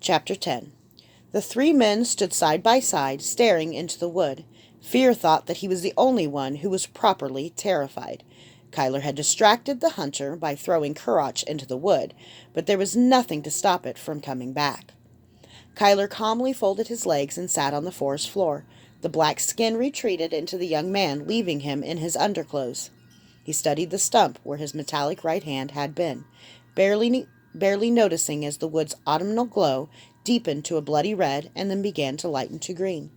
Chapter 10. The three men stood side by side, staring into the wood. Fear thought that he was the only one who was properly terrified. Kyler had distracted the hunter by throwing Kurach into the wood, but there was nothing to stop it from coming back. Kyler calmly folded his legs and sat on the forest floor. The black skin retreated into the young man, leaving him in his underclothes. He studied the stump where his metallic right hand had been, barely noticing as the wood's autumnal glow deepened to a bloody red and then began to lighten to green.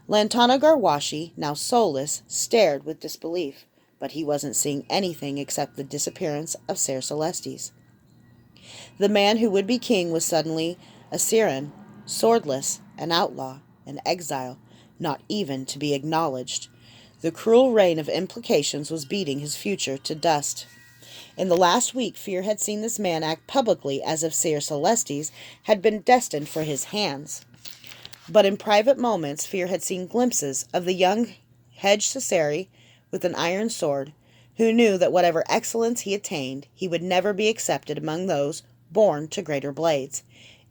Lantana Garwashi, now soulless, stared with disbelief, but he wasn't seeing anything except the disappearance of Ser Celestes. The man who would be king was suddenly a Siren, swordless, an outlaw, an exile, not even to be acknowledged. The cruel rain of implications was beating his future to dust. In the last week, Fear had seen this man act publicly as if Ser Celestes had been destined for his hands. But in private moments, Fear had seen glimpses of the young hedge Cesare with an iron sword, who knew that whatever excellence he attained, he would never be accepted among those born to greater blades.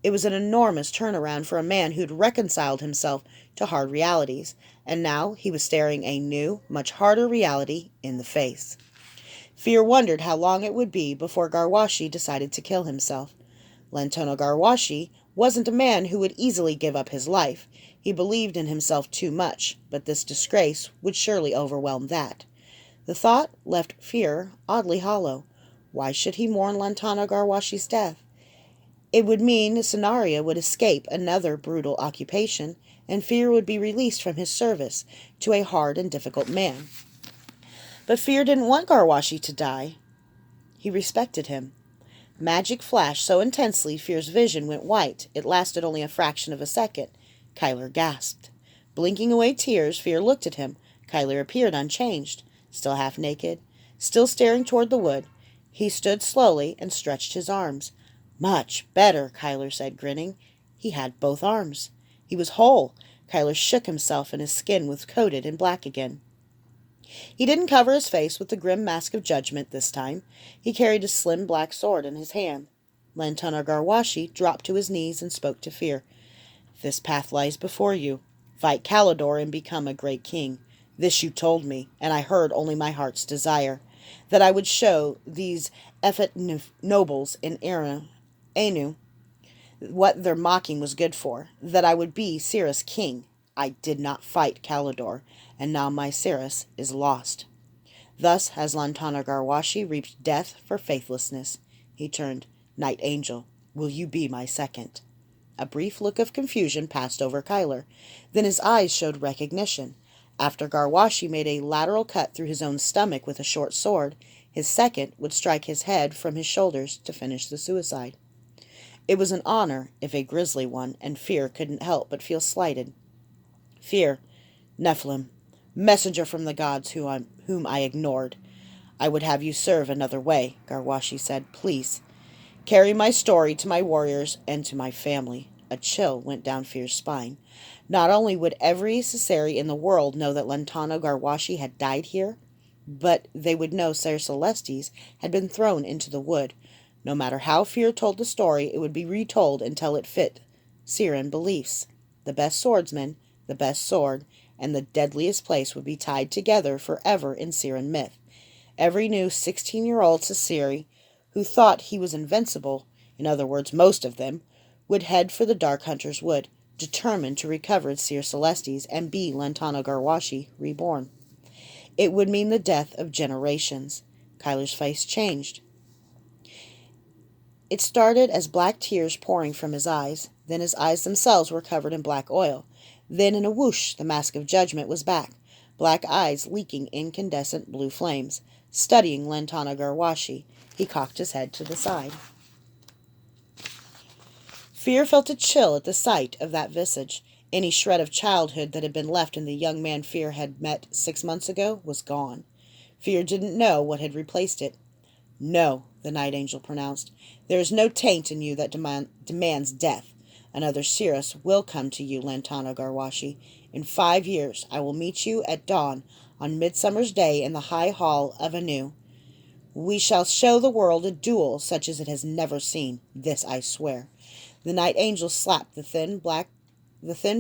It was an enormous turnaround for a man who'd reconciled himself to hard realities, and now he was staring a new, much harder reality in the face. Fear wondered how long it would be before Garwashi decided to kill himself. Lantana Garwashi wasn't a man who would easily give up his life. He believed in himself too much, but this disgrace would surely overwhelm that. The thought left Fear oddly hollow. Why should he mourn Lantana Garwashi's death? It would mean Sonaria would escape another brutal occupation, and Fear would be released from his service to a hard and difficult man. But Fear didn't want Garwashi to die. He respected him. Magic flashed so intensely Fear's vision went white. It lasted only a fraction of a second. Kyler gasped. Blinking away tears, Fear looked at him. Kyler appeared unchanged, still half naked, still staring toward the wood. He stood slowly and stretched his arms. Much better, Kyler said, grinning. He had both arms. He was whole. Kyler shook himself, and his skin was coated in black again. He didn't cover his face with the grim mask of judgment this time. He carried a slim black sword in his hand. Lantana Garwashi dropped to his knees and spoke to Fear. This path lies before you. Fight Calidor and become a great king. This you told me, and I heard only my heart's desire, that I would show these effete nobles in Anu what their mocking was good for, that I would be Cirrus' king. I did not fight Calidor, and now my Cirrus is lost. Thus has Lantana Garwashi reaped death for faithlessness. He turned. Night Angel, will you be my second? A brief look of confusion passed over Kyler. Then his eyes showed recognition. After Garwashi made a lateral cut through his own stomach with a short sword, his second would strike his head from his shoulders to finish the suicide. It was an honor, if a grisly one, and Fear couldn't help but feel slighted. Fear, Nephilim, messenger from the gods whom I ignored. I would have you serve another way, Garwashi said. Please, carry my story to my warriors and to my family. A chill went down Fear's spine. Not only would every Cesare in the world know that Lantana Garwashi had died here, but they would know Ser Celestes had been thrown into the wood. No matter how Fear told the story, it would be retold until it fit Siren beliefs. The best swordsman, the best sword, and the deadliest place would be tied together forever in Siren myth. Every new 16-year-old Cesare who thought he was invincible, in other words, most of them, would head for the Dark Hunter's Wood, determined to recover Ser Celestes and be Lantana Garwashi reborn. It would mean the death of generations. Kyler's face changed. It started as black tears pouring from his eyes. Then his eyes themselves were covered in black oil. Then in a whoosh, the mask of judgment was back, black eyes leaking incandescent blue flames. Studying Lantana Garwashi, he cocked his head to the side. Fear felt a chill at the sight of that visage. Any shred of childhood that had been left in the young man Fear had met 6 months ago was gone. Fear didn't know what had replaced it. No, the Night Angel pronounced. There is no taint in you that demands death. Another Cirrus will come to you, Lantana Garwashi. In 5 years I will meet you at dawn on Midsummer's Day in the High Hall of Anu. We shall show the world a duel such as it has never seen. This I swear. The Night Angel slapped the thin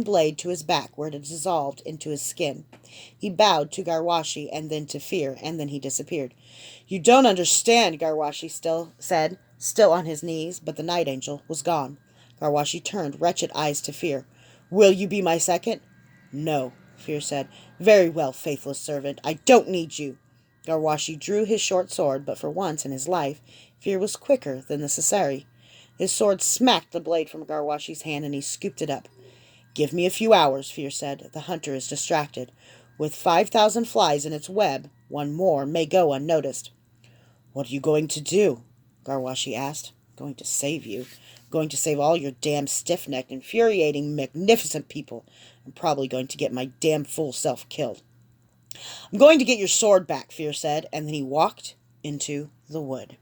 blade to his back, where it dissolved into his skin. He bowed to Garwashi and then to Fear, and then he disappeared. You don't understand, Garwashi said, still on his knees, but the Night Angel was gone. Garwashi turned wretched eyes to Fear. Will you be my second? No, Fear said. Very well, faithless servant. I don't need you. Garwashi drew his short sword, but for once in his life, Fear was quicker than the Cesari. His sword smacked the blade from Garwashi's hand, and he scooped it up. Give me a few hours, Fear said. The hunter is distracted. With 5,000 flies in its web, one more may go unnoticed. What are you going to do? Garwashi asked. Going to save you. Going to save all your damn stiff-necked, infuriating, magnificent people. I'm probably going to get my damn fool self killed. I'm going to get your sword back, Fear said, and then he walked into the wood.